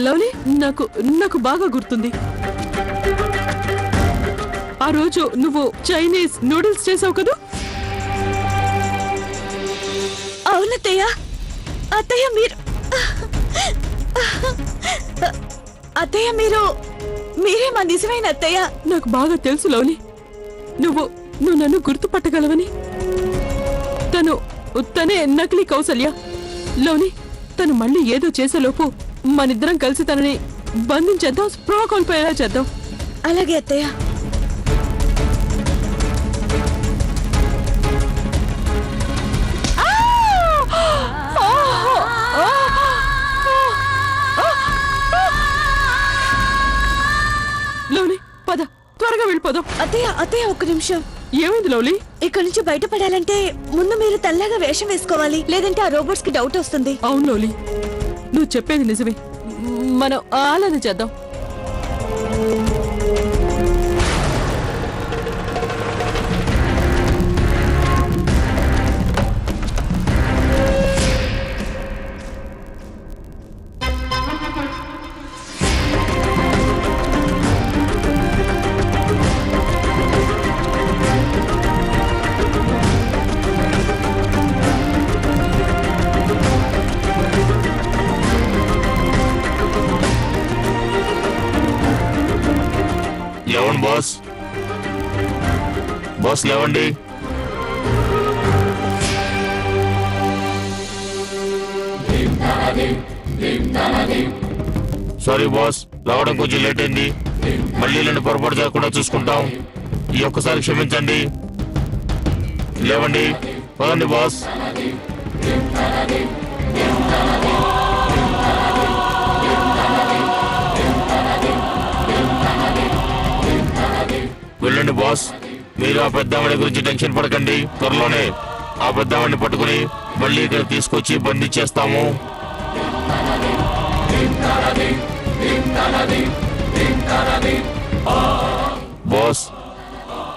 Lovely, నాకు నాకు బాగా గుర్తుంది. ఆ రోజు నువ్వు చైనీస్ నూడిల్స్ చేసావు కదా? అవునత్తయ్య. అత్తయ్య మీరు అత్తయ్య మీరే మా నిజమైన అత్తయ్య. నాకు బాగా తెలుసు లవ్లీ, నువ్వు నన్ను గుర్తుపట్టగలవని. తనే నకిలీ కౌసల్య. లవ్లీ, తను మళ్ళీ ఏదో చేసేలోపు మనిద్దరం కలిసి తనని బంధించేద్దాం, స్పృహ కోల్పోయేలా చేద్దాం. అలాగే అత్తయ్య. లవ్లీ, పద, త్వరగా వెళ్ళిపోదాం. అత్తయ్య ఒక్క నిమిషం. ఏమైంది లవ్లీ? ఇక్కడ నుంచి బయటపడాలంటే ముందు మీరు తెల్లగా వేషం వేసుకోవాలి, లేదంటే ఆ రోబోట్స్ కి డౌట్ వస్తుంది. అవును లవ్లీ, నువ్వు చెప్పేది నిజమే. మనం అలానే చేద్దాం. బాస్ లేవండి. సారీ బాస్, రావడం కొంచెం లేట్ అయింది. మళ్ళీ నన్ను పొరపాటు చేయకుండా చూసుకుంటాం. ఈ ఒక్కసారి క్షమించండి. లేవండి, పదండి బాస్. వెళ్ళండి బాస్. మీరు ఆ పెద్దవాడి గురించి టెన్షన్ పడకండి. త్వరలోనే ఆ పెద్దవాడిని పట్టుకుని మళ్ళీ ఇక్కడ తీసుకొచ్చి బంధించేస్తాము. బాస్,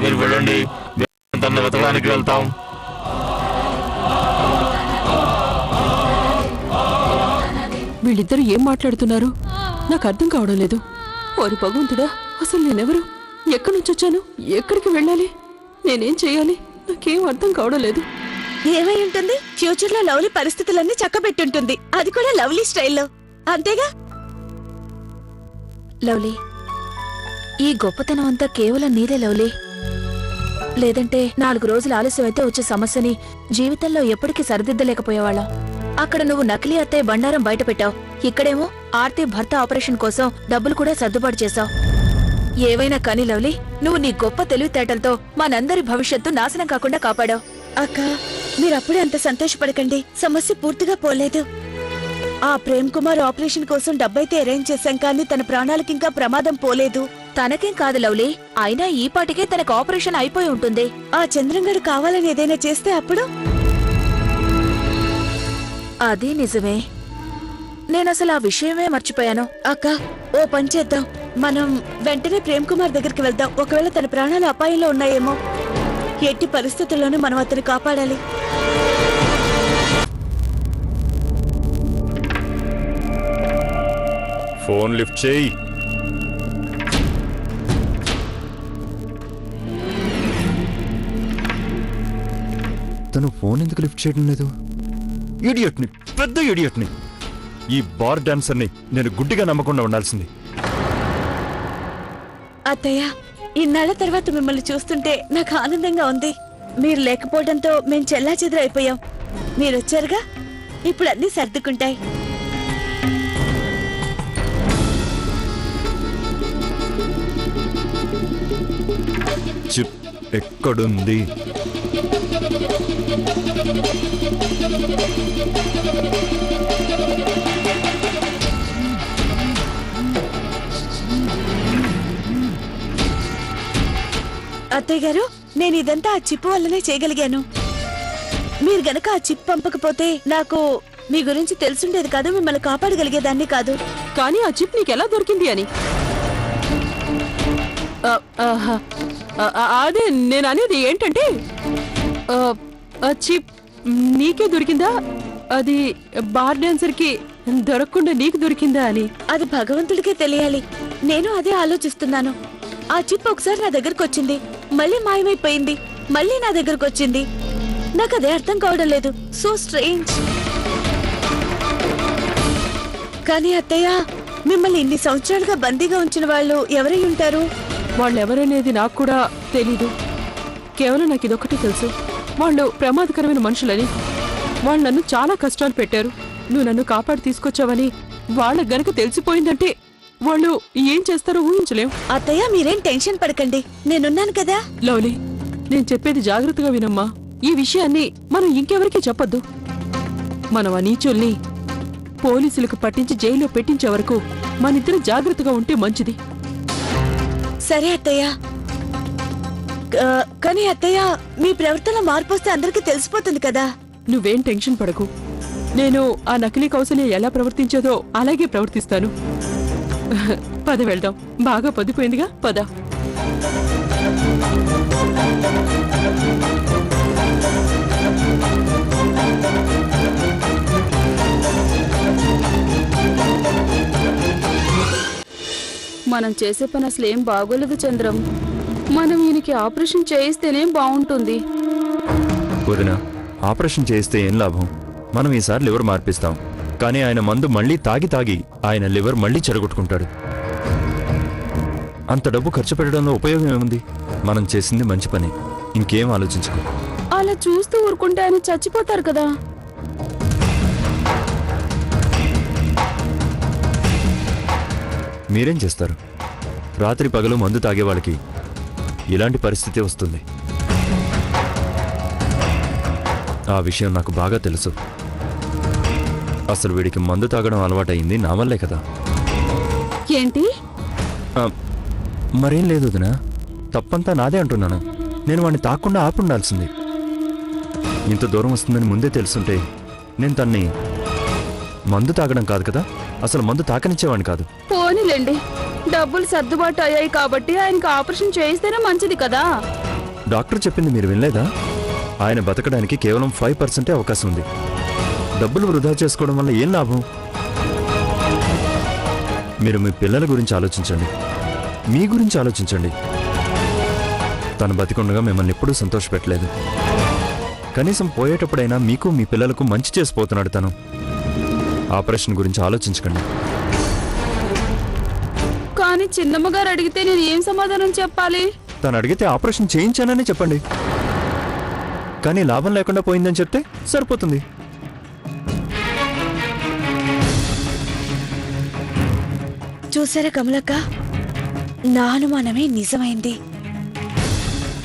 మీరు వెళ్ళండి, తన వెతకడానికి వెళ్తాం. వీళ్ళిద్దరు ఏం మాట్లాడుతున్నారు? నాకు అర్థం కావడం లేదు. ఓరి భగవంతుడా, అసలు నేనెవరు? ఎక్కడి నుంచి వచ్చాను? ఎక్కడికి వెళ్ళాలి? నేనేం చేయాలి? నాకేం అర్థం కావడం లేదు. ఏమై ఉంటుంది? ఫ్యూచర్ లో లవ్లీ పరిస్థితులన్నీ చక్కబెట్టుంటుంది, అది కూడా లవ్లీ స్టైల్లో. అంతేగా? లవ్లీ, ఈ గొప్పతనం అంతా కేవలం నీదే లవ్లీ. లేదంటే 4 రోజులు ఆలస్యం అయితే వచ్చే సమస్యని జీవితంలో ఎప్పటికీ సరిదిద్దలేకపోయేవాళ్ళం. అక్కడ నువ్వు నకిలీ అత్తయ్య బండారం బయట పెట్టావు, ఇక్కడేమో ఆర్తి భర్త ఆపరేషన్ కోసం డబ్బులు కూడా సర్దుబాటు చేశావు. ఏవైనా కానీ లవ్లీ, నువ్వు నీ గొప్ప తెలివితేటలతో మనందరి భవిష్యత్తు నాశనం కాకుండా కాపాడావు. అక్క, మీరప్పుడే అంత సంతోషపడకండి. సమస్య పూర్తిగా పోలేదు. ఆ ప్రేమ్ కుమార్ ఆపరేషన్ కోసం డబ్బైతే అరేంజ్ చేశాం, కానీ తన ప్రాణాలకింకా ప్రమాదం పోలేదు. తనకేం కాదు లవ్లీ, అయినా ఈ పాటికే తనకు ఆపరేషన్ అయిపోయి ఉంటుంది. ఆ చంద్రంగడు కావాలని ఏదైనా చేస్తే అప్పుడు? అది నిజమే. నేనసలు ఆ విషయమే మర్చిపోయాను. అక్క, ఓ పని చేద్దాం. మనం వెంటనే ప్రేమ్ కుమార్ దగ్గరికి వెళ్దాం. ఒకవేళ తన ప్రాణాలు అపాయంలో ఉన్నాయేమో. ఎట్టి పరిస్థితుల్లోనూ మనం అతన్ని కాపాడాలి. ఫోన్ లిఫ్ట్ చేయి. తను ఫోన్ ఎందుకు లిఫ్ట్ చేయడం లేదు? ఇడియట్ని, పెద్ద ఇడియట్ని. ఈ బార్ డాన్సర్ని నేను గుడ్డిగా నమ్మకుండా ఉండాల్సింది. అత్తయ్య, ఇన్నాళ్ల తర్వాత మిమ్మల్ని చూస్తుంటే నాకు ఆనందంగా ఉంది. మీరు లేకపోవడంతో మేం చెల్లాచెదురైపోయాం. మీరొచ్చారుగా, ఇప్పుడు అన్నీ సర్దుకుంటాయి. చిప్ ఎక్కడుంది? అత్తయ్య గారు, నేను ఇదంతా ఆ చిప్పు వల్లనే చేయగలిగాను. మీరు గనక ఆ చిప్ పంపకపోతే నాకు మీ గురించి తెలుసుండేది కాదు, మిమ్మల్ని కాపాడగలిగేదాన్ని కాదు. కానీ ఆ చిప్ నీకెలా దొరికింది అని? అదే నేను అనేది ఏంటంటే, ఆ చిప్ నీకే దొరికిందా? అది బార్ డాన్సర్ కి దొరకకుండా నీకు దొరికిందా అని. అది భగవంతుడికే తెలియాలి. నేను అదే ఆలోచిస్తున్నాను. ఆ చిప్ ఒకసారి నా దగ్గరకు వచ్చింది, మళ్ళీ మాయమైపోయింది, మళ్ళీ నా దగ్గరకు వచ్చింది. నాకు అదే అర్థం కావడం లేదు. So strange. కానీ అత్తయ్య, మిమ్మల్ని ఇన్ని సంవత్సరాలుగా బందీగా ఉంచిన వాళ్ళు ఎవరై ఉంటారు? వాళ్ళెవరనేది నాకు కూడా తెలీదు. కేవలం నాకు ఇదొక్కటి తెలుసు, వాళ్ళు ప్రమాదకరమైన మనుషులని. వాళ్ళు నన్ను చాలా కష్టాలు పెట్టారు. నువ్వు నన్ను కాపాడి తీసుకొచ్చావని వాళ్ళకు గనక తెలిసిపోయిందంటే వాళ్ళు ఏం చేస్తారో ఊహించలేం. అత్తయ్య, మీరేం టెన్షన్ పడకండి, నేనున్నాను కదా. లవ్లీ, నేను చెప్పేది జాగ్రత్తగా వినమ్మా. ఈ విషయాన్ని మనం ఇంకెవరికీ చెప్పొద్దు. మనం ఆ నీచుల్ని పోలీసులకు పట్టించి జైల్లో పెట్టించే వరకు మనిద్దరం జాగ్రత్తగా ఉంటే మంచిది. సరే అత్తయ్య. కానీ అత్తయ్య, మీ ప్రవర్తన మార్పు వస్తే అందరికీ తెలిసిపోతుంది కదా. నువ్వేం టెన్షన్ పడకు. నేను ఆ నకిలీ కౌసల్య ఎలా ప్రవర్తించేదో అలాగే ప్రవర్తిస్తాను. పద వెళ్దాం, బాగా పొద్దుపోయిందిగా, పద. మనం చేసే పని అసలు ఏం బాగోలేదు చంద్రం. మనం ఈయనకి ఆపరేషన్ చేయిస్తేనే బాగుంటుంది. వదినా, ఆపరేషన్ చేస్తే ఏం లాభం? మనం ఈసారి లివర్ మార్పిస్తాం, కానీ ఆయన మందు మళ్ళీ తాగి తాగి ఆయన లివర్ మళ్ళీ చెడగొట్టుకుంటాడు. అంత డబ్బు ఖర్చు పెట్టడంలో ఉపయోగం ఏముంది? మనం చేసింది మంచి పని, ఇంకేం ఆలోచించుకో. అలా చూస్తూ ఊరుకుంటే ఆయన చచ్చిపోతారు కదా. మీరేం చేస్తారు? రాత్రి పగలు మందు తాగే వాళ్ళకి ఇలాంటి పరిస్థితి వస్తుంది. ఆ విషయం నాకు బాగా తెలుసు. అసలు వీడికి మందు తాగడం అలవాటయింది నా వల్లే కదా. ఏంటి? మరేం లేదు వదినా, తప్పంతా నాదే అంటున్నాను. నేను వాడిని తాకుండా ఆపుండాల్సింది. ఇంత దూరం వస్తుందని ముందే తెలుసుంటే నేను తన్ని మందు తాగడం కాదు కదా, అసలు మందు తాకనిచ్చేవాడిని కాదు. పోనీలేండి, డబ్బులు సర్దుబాటు అయ్యాయి కాబట్టి ఆయనకు ఆపరేషన్ చేయిస్తేనే మంచిది కదా. డాక్టర్ చెప్పింది మీరు వినలేదా? ఆయన బతకడానికి కేవలం 5% అవకాశం ఉంది. డబ్బులు వృధా చేసుకోవడం వల్ల ఏం లాభం? మీరు మీ పిల్లల గురించి ఆలోచించండి, మీ గురించి ఆలోచించండి. తను బతికుండగా మిమ్మల్ని ఎప్పుడూ సంతోషపెట్టలేదు. కనీసం పోయేటప్పుడైనా మీకు మీ పిల్లలకు మంచి చేసిపోతున్నాడు తను. ఆపరేషన్ గురించి ఆలోచించకండి. కానీ చిన్నమ్మగారు అడిగితే నేను ఏం సమాధానం చెప్పాలి? తను అడిగితే ఆపరేషన్ చేయించానని చెప్పండి, కానీ లాభం లేకుండా పోయిందని చెప్తే సరిపోతుంది. చూసారా కమలక్క, నా అనుమానమే నిజమైంది.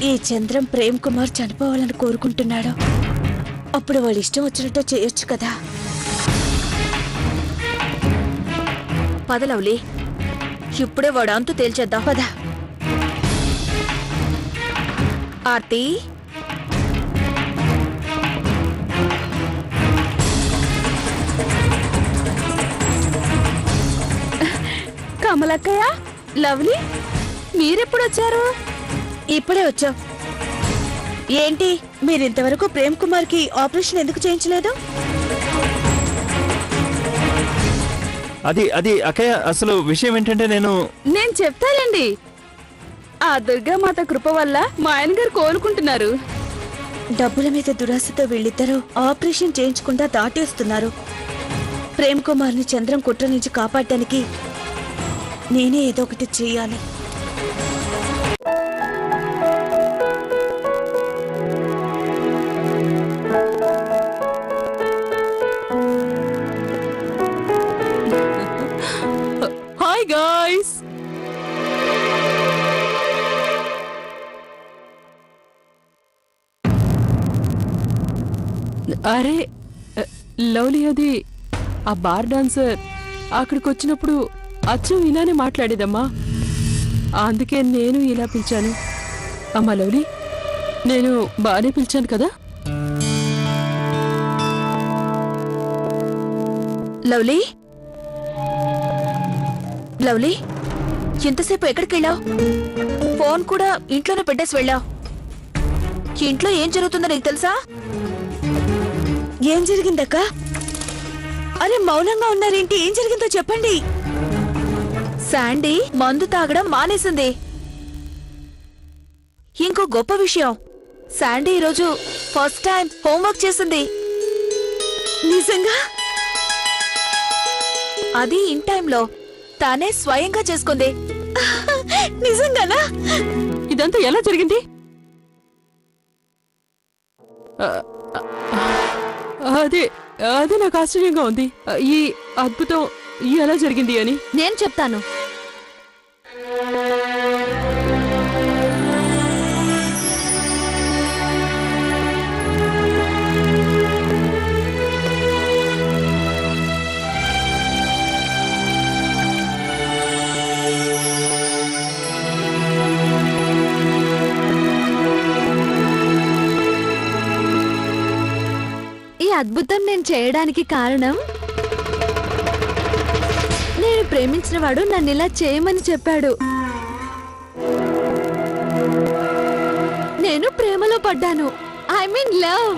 ఈ చంద్రం ప్రేమ్ కుమార్ చనిపోవాలని కోరుకుంటున్నాడు. అప్పుడు వాళ్ళు ఇష్టం వచ్చినట్టు చేయొచ్చు కదా. పదలవులే, ఇప్పుడే వాడు అంతు తేల్చేద్దాం. పద. ఆర్తి, కమలక్కయ్య, లవ్లీ, మీరెప్పుడు వచ్చారు? ఇప్పుడే వచ్చాం. ఏంటి, మీరింతవరకు ప్రేమ్ కుమార్ కి ఆపరేషన్ ఎందుకు చేయించలేదు? అది అక్కయ్య, అసలు విషయం ఏంటంటే నేను చెప్తానండి. ఆ దుర్గామాత కృప వల్ల మా ఆయన గారు కోలుకుంటున్నారు. డబ్బుల మీద దురాశతో వీళ్ళిద్దరూ ఆపరేషన్ చేయించకుండా దాటేస్తున్నారు. ప్రేమ్ కుమార్ ని చంద్రం కుట్ర నుంచి కాపాడటానికి నేనే ఏదో ఒకటి చెయ్యాలి. Hi guys. అరే లవ్లీ, అది ఆ బార్ డాన్సర్ అక్కడికి వచ్చినప్పుడు అచ్చం ఇలానే మాట్లాడేదమ్మా. అందుకే నేను ఇలా పిలిచాను. అమ్మా లవ్లీ, నేను బాగానే పిలిచాను కదా? లవ్లీ, లవ్లీ, ఎంతసేపు ఎక్కడికి వెళ్ళావు? ఫోన్ కూడా ఇంట్లోనే పెట్టేసి వెళ్ళావు. ఇంట్లో ఏం జరుగుతుందో నీకు తెలుసా? ఏం జరిగిందక్క? అరే మౌనంగా ఉన్నారేంటి? ఏం జరిగిందో చెప్పండి. శాండీ మందు తాగడం మానేసింది. ఇంకో గొప్ప విషయం, శాండీ ఈరోజు ఫస్ట్ టైం హోంవర్క్ చేసింది. నిజంగా? అది ఇన్ టైంలో తానే స్వయంగా చేసుకుంది. నిజంగానా? ఇదంతా ఎలా జరిగింది? అదే అదే నాకు ఆశ్చర్యంగా ఉంది. ఈ అద్భుతం ఎలా జరిగింది అని. నేను చెప్తాను. ఈ అద్భుతం నేను చేయడానికి కారణం, నేను ప్రేమించిన వాడు నన్ను ఇలా చేయమని చెప్పాడు. నేను ప్రేమలో పడ్డాను. I mean love.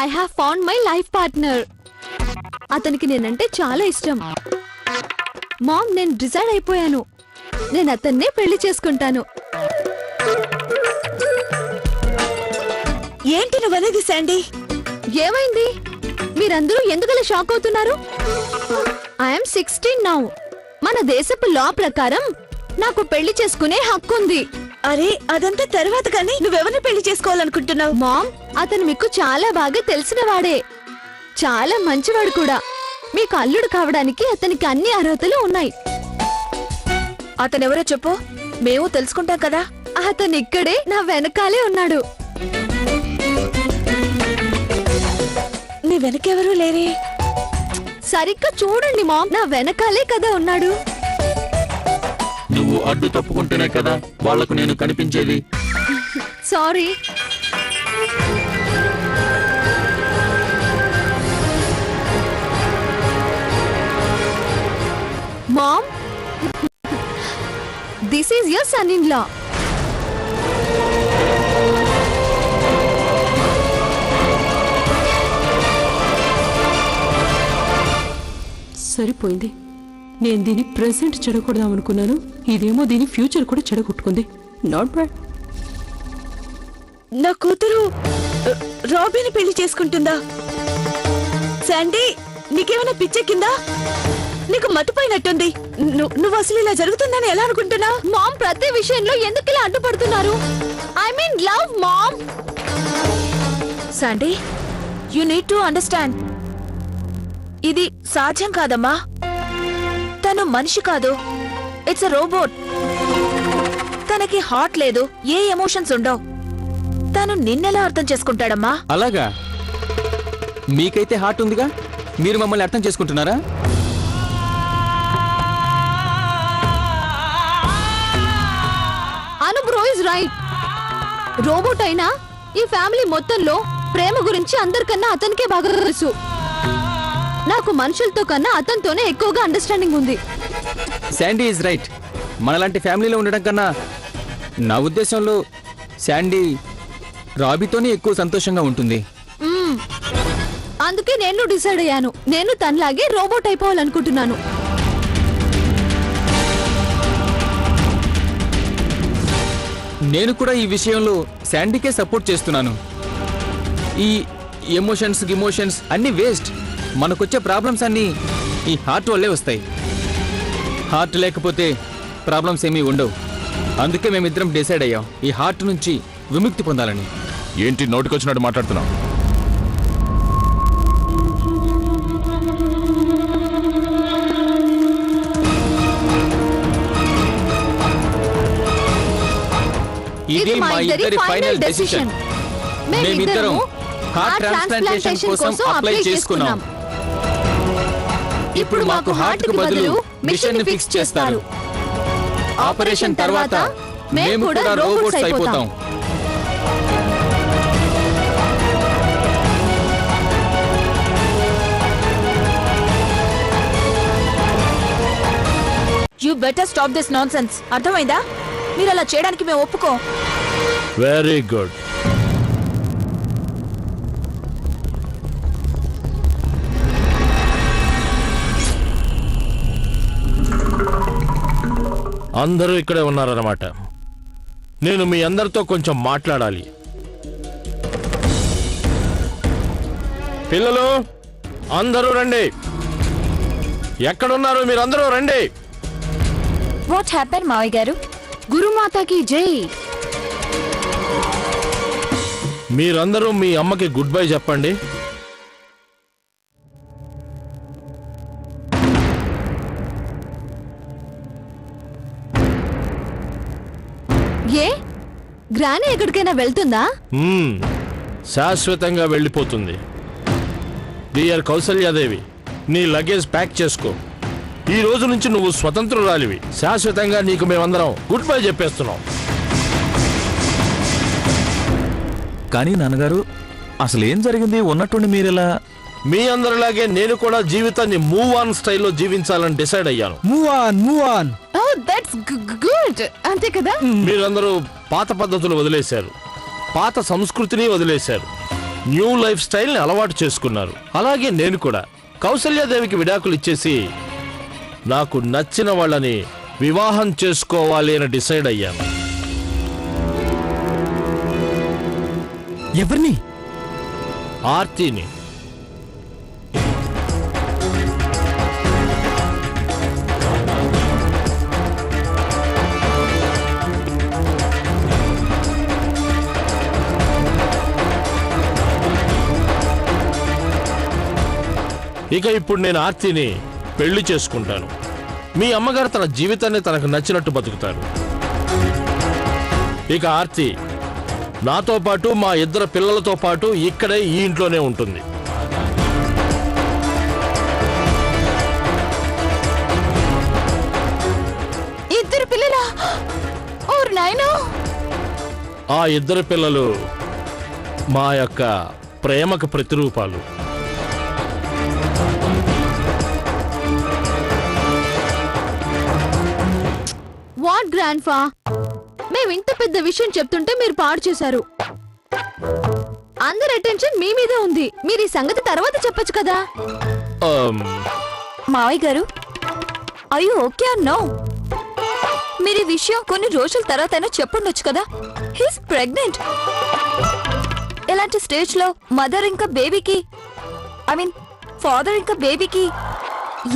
I have found my life partner. అతనికి నేనంటే చాలా ఇష్టం. మామ్, నేను డిసైడ్ అయిపోయాను. నేను అతన్నే పెళ్లి చేసుకుంటాను. ఏంటి నువ్వనేది శాండీ? ఏమైంది? మీరందరూ ఎందుకలా షాక్ అవుతున్నారు? I'm 16 now. మన దేశపు లా ప్రకారం నాకు పెళ్లి చేసుకునే హక్కు ఉంది. అరే అదంతా తర్వాత కానీ నువ్వెవరిని పెళ్లి చేసుకోవాలనుకుంటున్నావు? మామ్, అతను మీకు చాలా బాగా తెలిసిన వాడే, చాలా మంచివాడు కూడా. మీకు అల్లుడు కావడానికి అతనికి అన్ని అర్హతలు ఉన్నాయి. అతనెవరో చెప్పు, మేము తెలుసుకుంటాం కదా. అతను ఇక్కడే నా వెనకాలే ఉన్నాడు. నీ వెనకెవరూ లేరే? సరిగ్గా చూడండి మామ్, నా వెనకాలే కదా ఉన్నాడు. నువ్వు అడ్డు తప్పుకుంటేనే కదా వాళ్లకు నేను కనిపించేది. Sorry. Mom, this is your son in law. సరిపోయింది. నేను దీని ప్రెసెంట్ చెడగొడదాం అనుకున్నాను. ఇదేమో దీని ఫ్యూచర్ కూడా చెడగొట్టుకుంది. Not bad. నా కూతురు రాబీని పెళ్లి చేసుకుంటుందా? శాండీ, నీకేమైనా పిచ్చెక్కిందా? నీకు మతిపోయినట్టుంది. నువ్వు అసలు ఇలా జరుగుతుందని ఎలా అనుకుంటున్నా? మామ్, ప్రతి విషయంలో ఎందుకు ఇలా అడ్డుపడుతున్నారు? I mean love mom. Sandy, you need to understand. ఇది సాధ్యం కాదమ్మా. తను మనిషి కాదు, ఇట్స్ ఎ రోబోట్. తనకి హార్ట్ లేదు, ఏ ఎమోషన్స్ ఉండవు. తను నిన్నెలా అర్థం చేసుకుంటాడమ్మా? అలాగా? మీకైతే హార్ట్ ఉందిగా, మీరు మమ్మల్ని అర్థం చేసుకుంటున్నారా? అను బ్రో ఇస్ రైట్. రోబోట్ అయినా ఈ ఫ్యామిలీ మొత్తంలో ప్రేమ గురించి అందరికన్నా అతనికే బాగా తెలుసు. నాకు మనుషులతో కన్నా అతనితోనే ఎక్కువగా అండర్స్టాండింగ్ ఉంది. Sandy is right. మనలాంటి ఫ్యామిలీలో ఉండడం కన్నా నా ఉద్దేశంలో శాండీ రాబీతోనే ఎక్కువ సంతోషంగా ఉంటుంది. అందుకే నేను డిసైడ్ అయ్యాను. నేను తనలాగే రోబోట్ అయిపోవాలనుకుంటున్నాను. నేను కూడా ఈ విషయంలో శాండీకే సపోర్ట్ చేస్తున్నాను. ఈ ఎమోషన్స్ అన్ని వేస్ట్. మనకొచ్చే ప్రాబ్లమ్స్ అన్నీ ఈ హార్ట్ వల్లే వస్తాయి. హార్ట్ లేకపోతే ప్రాబ్లమ్స్ ఏమీ ఉండవు. అందుకే మేమిద్దరం డిసైడ్ అయ్యాం ఈ హార్ట్ నుంచి విముక్తి పొందాలని. ఏంటి నోటికొచ్చినట్టు మాట్లాడుతున్నావు? ఇది మా ఇద్దరి ఫైనల్ డెసిషన్. మేమిద్దరం హార్ట్ ట్రాన్స్ప్లాంటేషన్ కోసం అప్లై చేసుకున్నాం. ఇప్పుడు మాకు హార్ట్ కు బదులు మిషన్ ని ఫిక్స్ చేస్తారు. ఆపరేషన్ తర్వాత మేము కూడా రోబోట్స్ అయిపోతాం. You better stop this nonsense. అర్థమైందా? మీరు అలా చేయడానికి మేము ఒప్పుకోం. Very good. అందరూ ఇక్కడే ఉన్నారన్నమాట. నేను మీ అందరితో కొంచెం మాట్లాడాలి. పిల్లలు అందరూ రండి. ఎక్కడున్నారు మీరందరూ రండి. వాట్ హ్యాపెన్ మావయ్య గారు? గురుమాతకి జై. మీరందరూ మీ అమ్మకి గుడ్ బై చెప్పండి. ఏ గ్రాని ఎక్కడికైనా వెళ్తుందా? శాశ్వతంగా వెళ్ళిపోతుంది. డియర్ కౌసల్యాదేవి, నీ లగేజ్ ప్యాక్ చేసుకో. ఈ రోజు నుంచి నువ్వు స్వతంత్రురాలివి. శాశ్వతంగా నీకు మేమందరం గుడ్ బై చెప్పేస్తున్నాం. కానీ నాన్నగారు, అసలు ఏం జరిగింది? ఉన్నట్టుండి మీరెలా? మీ అందరిలాగే నేను కూడా జీవితాన్ని మూవ్ ఆన్ స్టైల్లో జీవించాలని డిసైడ్ అయ్యాను. Move on. Oh that's good. అంతే కదా? మీరందరూ పాత పద్ధతులు వదిలేశారు, పాత సంస్కృతిని వదిలేశారు, న్యూ లైఫ్ స్టైల్ని అలవాటు చేసుకున్నారు. అలాగే నేను కూడా కౌసల్యాదేవికి విడాకులు ఇచ్చేసి నాకు నచ్చిన వాళ్ళని వివాహం చేసుకోవాలి అని డిసైడ్ అయ్యాను. ఎవరిని? ఆర్తిని. ఇక ఇప్పుడు నేను ఆర్తిని పెళ్లి చేసుకుంటాను. మీ అమ్మగారు తన జీవితాన్ని తనకు నచ్చినట్టు బతుకుతారు. ఇక ఆర్తి నాతో పాటు మా ఇద్దరు పిల్లలతో పాటు ఇక్కడే ఈ ఇంట్లోనే ఉంటుంది. ఇద్దరు పిల్లలా? ఓర్ నాయనా. ఆ ఇద్దరు పిల్లలు మా యొక్క ప్రేమకు ప్రతిరూపాలు. వాట్ గ్రాండ్ ఫా, మేము ఇంత పెద్ద విషయం చెప్తుంటే మీరు పాడు చేశారు. అందరి అటెన్షన్ మీ మీదే ఉంది. మీరు ఈ సంగతి తర్వాత చెప్పొచ్చు కదా. మావయ్య గారు, I you okay or no? మీరు ఈ విషయం కొన్ని రోజుల తర్వాత అయినా చెప్పుండొచ్చు కదా. He's pregnant. ఇలాంటి స్టేజ్ లో మదర్ ఇంకా బేబీకి, ఐ మీన్ ఫాదర్ ఇంకా బేబీకి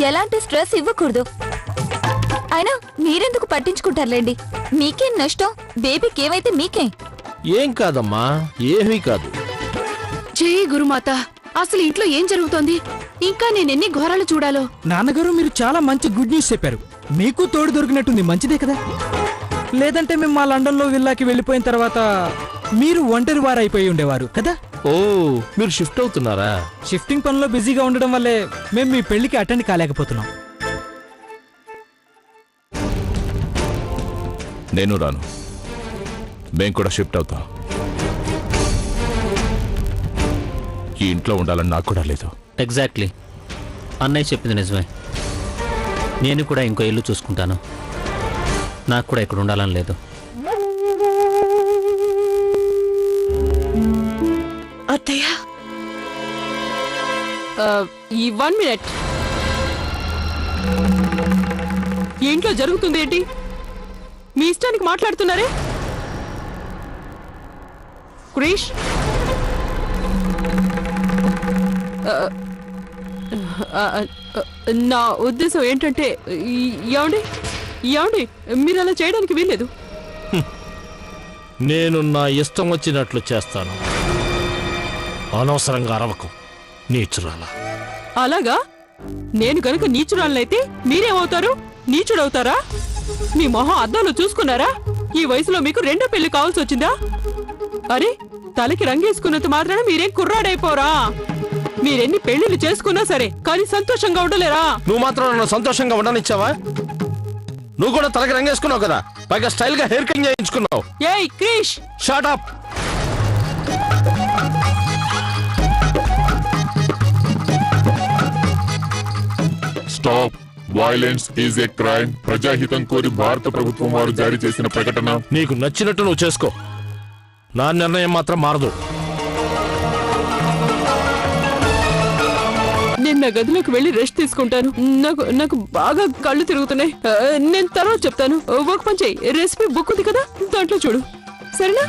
ఎలాంటి స్ట్రెస్ ఇవ్వకూడదు. అయినా మీరెందుకు పట్టించుకుంటారులేండి. మీకేం నష్టం? బేబీకి ఏమైతే మీకే. ఏం కాదమ్మా, ఏమీ కాదు. జై గురుమాత. అసలు ఇంట్లో ఏం జరుగుతోంది? ఇంకా నేనెన్ని ఘోరాలు చూడాలో. నాన్నగారు, మీరు చాలా మంచి గుడ్ న్యూస్ చెప్పారు. మీకు తోడు దొరికినట్టుంది. మంచిదే కదా? లేదంటే మేము మా లండన్లో విల్లాకి వెళ్ళిపోయిన తర్వాత మీరు ఒంటరి వారైపోయి ఉండేవారు కదా. ఓ, మీరు షిఫ్ట్ అవుతున్నారా? షిఫ్టింగ్ పనిలో బిజీగా ఉండడం వల్లే మేము మీ పెళ్లికి అటెండ్ కాలేకపోతున్నాం. నేను రాను. మేం కూడా షిఫ్ట్ అవుతాం. ఈ ఇంట్లో ఉండాలని నాకు కూడా లేదు. ఎగ్జాక్ట్లీ, అన్నయ్య చెప్పింది నిజమే. నేను కూడా ఇంకో ఇల్లు చూసుకుంటాను. నాకు కూడా ఇక్కడ ఉండాలని లేదు. అత్తయ్య, ఈ 1 minute ఏంట్లో జరుగుతుంది ఏంటి? మీ ఇష్టానికి మాట్లాడుతున్నారే? క్రిష్, నా ఉద్దేశం ఏంటంటే, ఏమండి మీరు అలా చేయడానికి వీల్లేదు. నేను నా ఇష్టం వచ్చినట్లు చేస్తాను. అనవసరంగా అరవకు, నీచురాలా. అలాగా? నేను గనుక నీచురాలనైతే మీరేమవుతారు? నీచుడవుతారా? మీ మొహం అద్దంలో చూసుకున్నారా? ఈ వయసులో మీకు రెండో పెళ్లి కావాల్సి వచ్చిందా? అరే, తలకి రంగేసుకున్నంత మాత్రాన మీరేం కుర్రాడైపోరా? మీరెన్ని పెళ్లిళ్ళు చేసుకున్నా సరే, కానీ సంతోషంగా ఉండలేరా? నువ్వు మాత్రం నన్ను సంతోషంగా ఉండనిచ్చావా? నువ్వు కూడా తలకి రంగేసుకున్నావు కదా, పైగా స్టైల్ గా హెయిర్ కటింగ్ చేయించుకున్నావు. ఏయ్ Krish, shut up. Stop. Violence is a crime. ప్రజాహితం కోరి భారత ప్రభుత్వం వారు జారీ చేసిన ప్రకటన. నీకు నచ్చినట్టు నువ్వు చేసుకో, నా నిర్ణయం మాత్రం మారదు. నేను నా గదిలోకి వెళ్ళి రెస్ట్ తీసుకుంటాను. నాకు బాగా కళ్ళు తిరుగుతున్నాయి. నేను తర్వాత చెప్తాను. ఒక పని చెయ్యి, రెసిపీ బుక్ ఉంది కదా, దాంట్లో చూడు, సరేనా?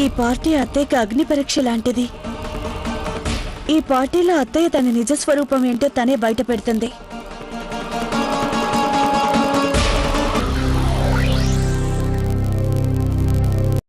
ఈ పార్టీ అత్తయ్యకి అగ్ని పరీక్ష లాంటిది. ఈ పార్టీలో అత్తయ్య తన నిజ స్వరూపం ఏంటో తనే బయట పెడుతుంది.